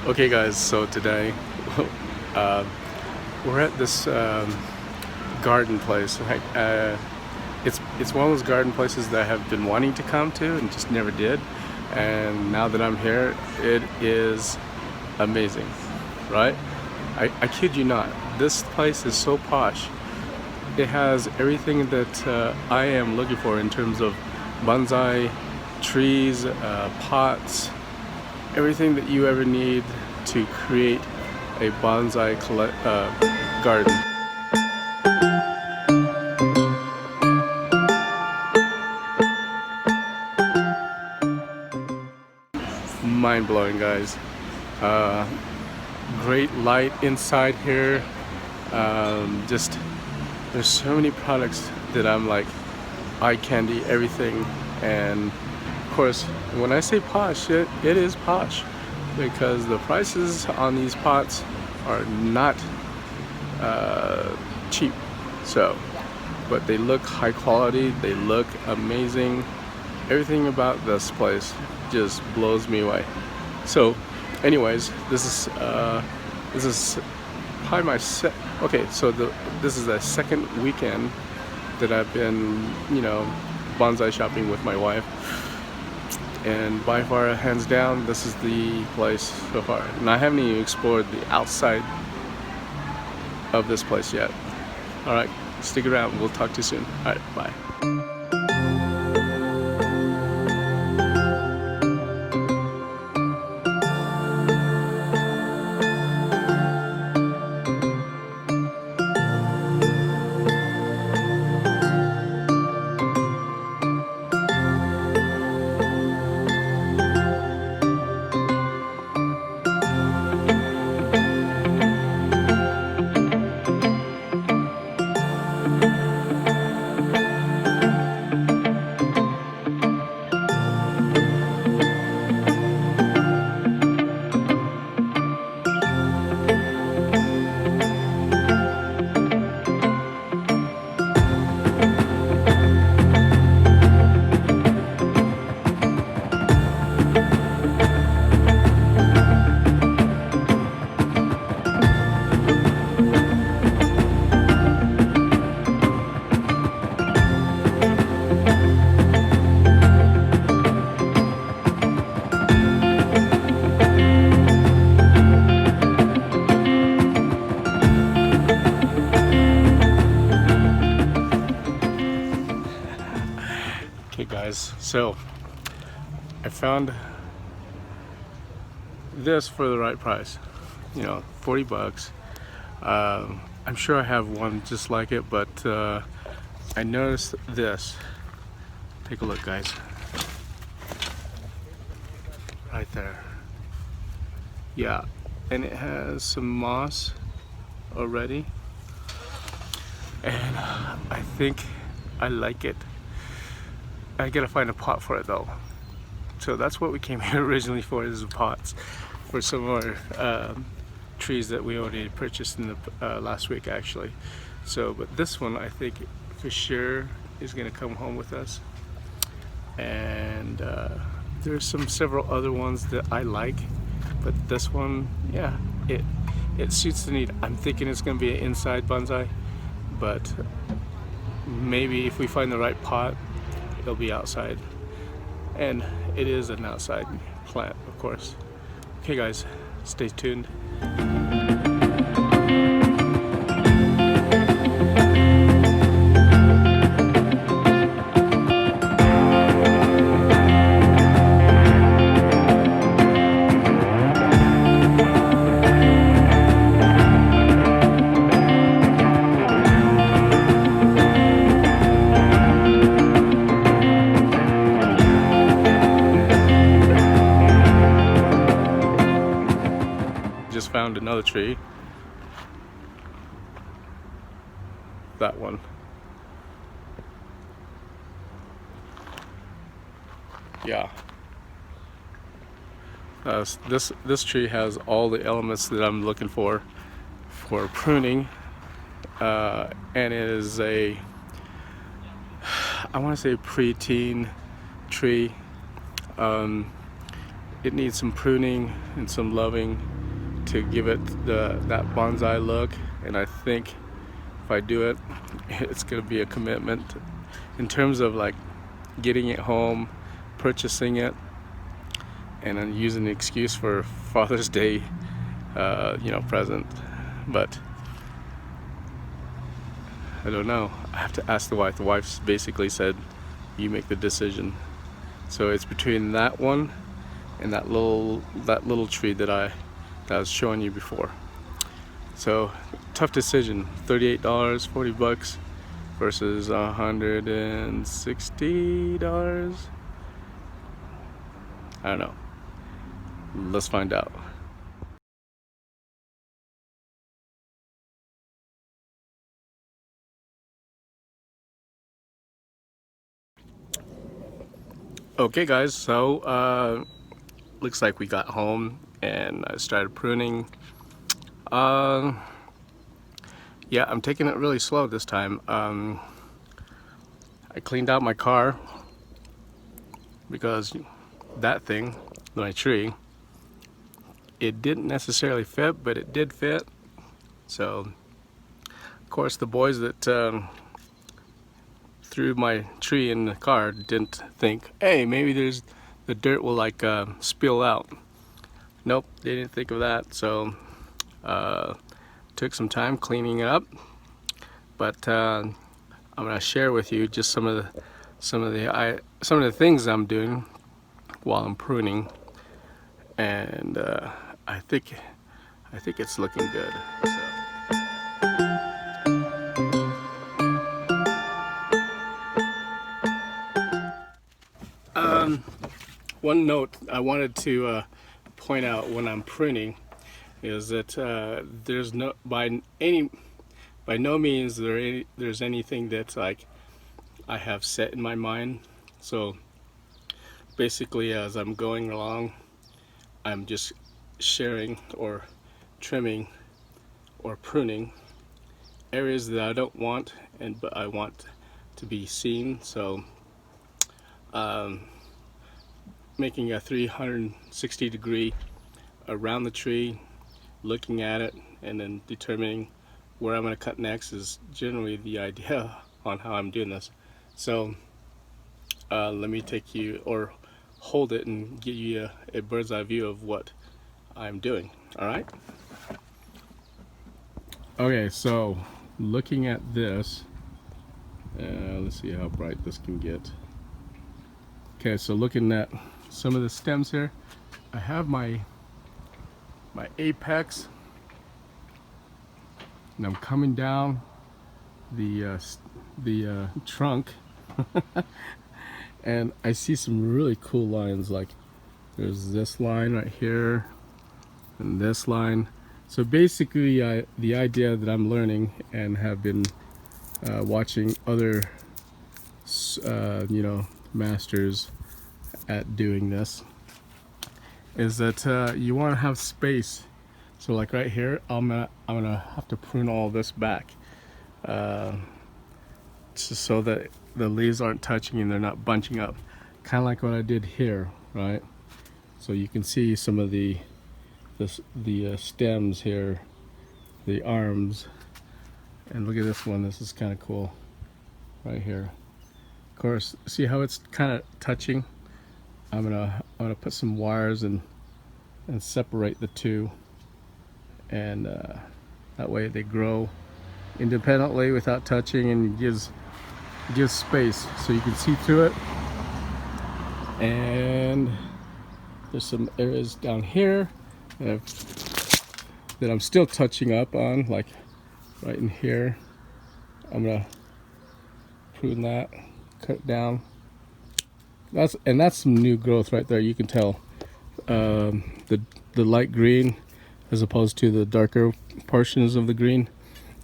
Okay guys, so today uh, we're at this garden place. It's one of those garden places that I have been wanting to come to and just never did. And now that I'm here, it is amazing, right? I kid you not, this place is so posh. It has everything that I am looking for in terms of bonsai, trees, pots, everything that you ever need to create a bonsai garden. Mind-blowing, guys. Great light inside here. Just there's so many products that I'm like eye candy, everything. And of course, when I say posh, it is posh because the prices on these pots are not cheap. So, but they look high quality, they look amazing. Everything about this place just blows me away. So anyways, this is probably my this is the second weekend that I've been, bonsai shopping with my wife, and by far, hands down, this is the place so far. And I haven't even explored the outside of this place yet. All right, stick around, we'll talk to you soon. All right, bye. Okay guys, so I found this for the right price, 40 bucks. I'm sure I have one just like it, but I noticed this. Take a look, guys. Right there. Yeah, and it has some moss already, and I think I like it. I gotta find a pot for it though. So that's what we came here originally for, is pots for some of our trees that we already purchased in the last week actually. So, but this one I think for sure is gonna come home with us. And there's several other ones that I like, but this one, yeah, it suits the need. I'm thinking it's gonna be an inside bonsai, but maybe if we find the right pot, it'll be outside, and it is an outside plant, of course. Okay guys, stay tuned. Just found another tree. That one. Yeah. This tree has all the elements that I'm looking for pruning, and it is I want to say pre-teen tree. It needs some pruning and some loving. to give it that bonsai look, and I think if I do it, it's gonna be a commitment in terms of like getting it home, purchasing it, and then using the excuse for Father's Day, present. But I don't know. I have to ask the wife. The wife basically said, "You make the decision." So it's between that one and that little tree that I was showing you before. So tough decision. $38, $40 versus $160. I don't know. Let's find out. Okay guys, so looks like we got home and I started pruning. Yeah, I'm taking it really slow this time. I cleaned out my car because that thing, my tree, it didn't necessarily fit, but it did fit. So of course the boys that threw my tree in the car didn't think, hey, maybe the dirt will like spill out. Nope, they didn't think of that. So took some time cleaning it up, but I'm gonna share with you just some of the things I'm doing while I'm pruning, and I think it's looking good. So. One note I wanted to point out when I'm pruning is that there's by no means there's anything that's like I have set in my mind. So basically, as I'm going along, I'm just sharing or trimming or pruning areas that I don't want but I want to be seen. So making a 360-degree around the tree, looking at it, and then determining where I'm going to cut next is generally the idea on how I'm doing this. So let me take you, or hold it and give you a bird's eye view of what I'm doing. All right. Okay, so looking at this, let's see how bright this can get. Okay, so looking at some of the stems here, I have my apex, and I'm coming down the trunk, and I see some really cool lines. Like there's this line right here, and this line. So basically, the idea that I'm learning and have been watching other, masters at doing this is that you want to have space. So like right here, I'm gonna have to prune all this back, just so that the leaves aren't touching and they're not bunching up, kind of like what I did here, right? So you can see some of the stems here, the arms, and look at this one. This is kind of cool right here. Of course, see how it's kind of touching? I'm gonna put some wires and separate the two, and that way they grow independently without touching, and gives space so you can see through it. And there's some areas down here that I'm still touching up on, like right in here. I'm gonna prune that, cut it down. That's some new growth right there. You can tell the light green as opposed to the darker portions of the green.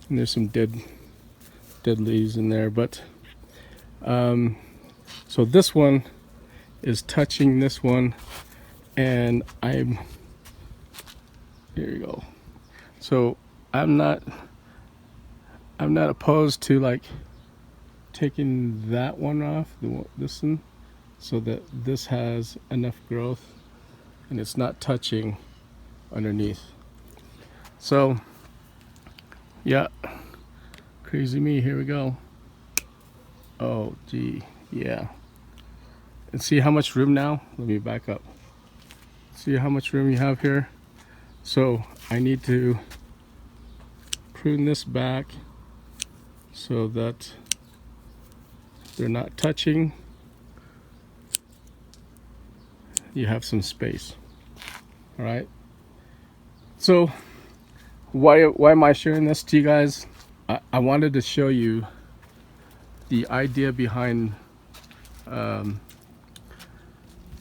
And there's some dead leaves in there, but so this one is touching this one, and here you go. So I'm not opposed to like taking that one off, this one, so that this has enough growth and it's not touching underneath. So yeah, crazy me, here we go. Oh gee, yeah. And see how much room now? Let me back up. See how much room you have here? So I need to prune this back so that they're not touching. You have some space. All right. So why am I sharing this to you guys? I wanted to show you the idea behind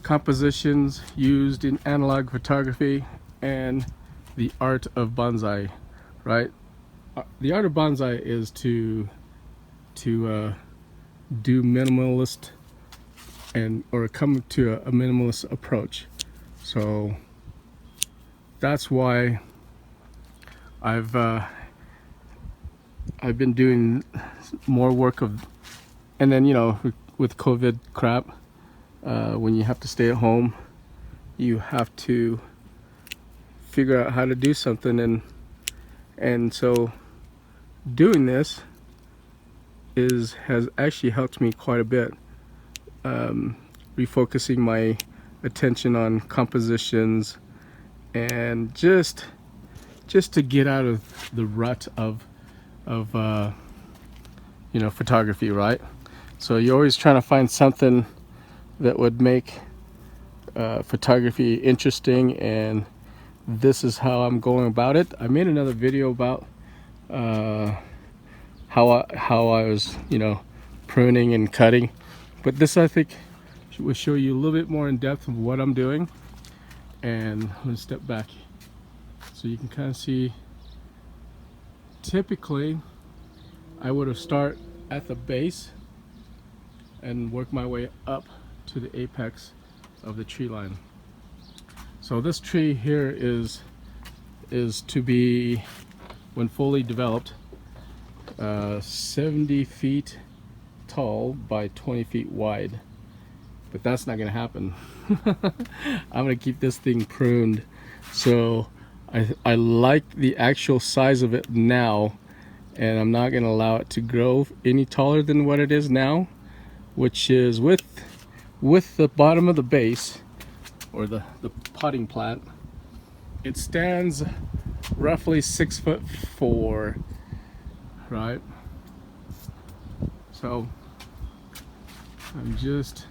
compositions used in analog photography and the art of bonsai, right? The art of bonsai is to do minimalist or come to a minimalist approach. So that's why I've been doing more work of, and then with COVID crap, when you have to stay at home, you have to figure out how to do something, and so doing this has actually helped me quite a bit, refocusing my attention on compositions and just to get out of the rut of photography, right? So you're always trying to find something that would make photography interesting, and this is how I'm going about it. I made another video about how I was pruning and cutting, but this I think will show you a little bit more in depth of what I'm doing. And I'm going to step back so you can kind of see. Typically I would have start at the base and work my way up to the apex of the tree line. So this tree here is to be, when fully developed, 70 feet tall by 20 feet wide, but that's not gonna happen. I'm gonna keep this thing pruned. So I like the actual size of it now, and I'm not gonna allow it to grow any taller than what it is now, which is with the bottom of the base, or the potting plant, it stands roughly 6'4", right? So I'm just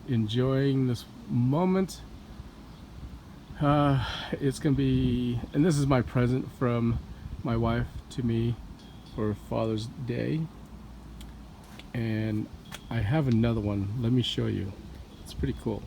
enjoying this moment. It's gonna be, and this is my present from my wife to me for Father's Day, and I have another one. Let me show you. It's pretty cool.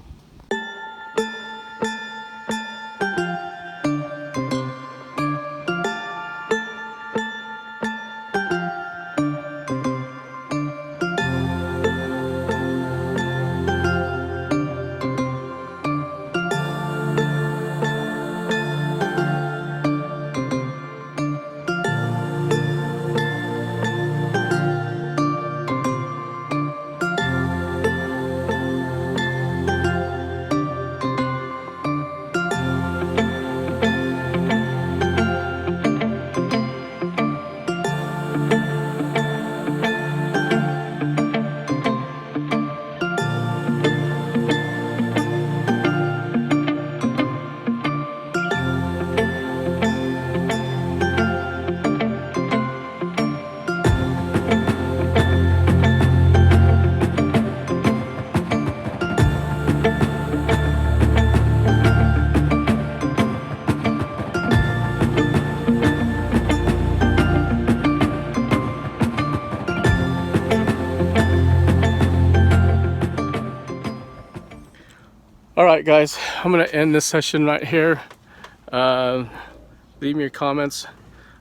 Alright guys, I'm going to end this session right here. Leave me your comments.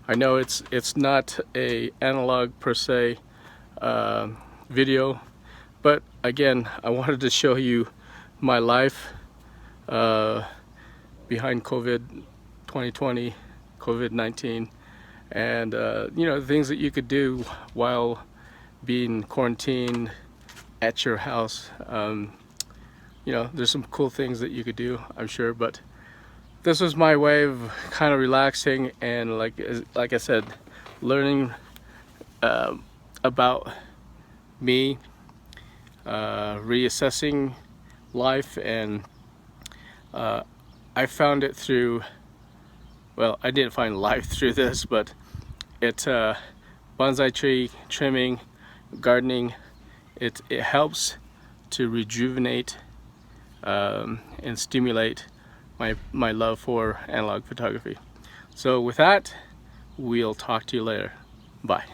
I know it's not a analog per se video, but again, I wanted to show you my life behind COVID 2020, COVID-19, and the things that you could do while being quarantined at your house. There's some cool things that you could do, I'm sure, but this was my way of kind of relaxing and like I said, learning about me, reassessing life, and I found it through, well, I didn't find life through this, but it's bonsai tree trimming, gardening. It helps to rejuvenate and stimulate my love for analog photography. So with that, we'll talk to you later. Bye.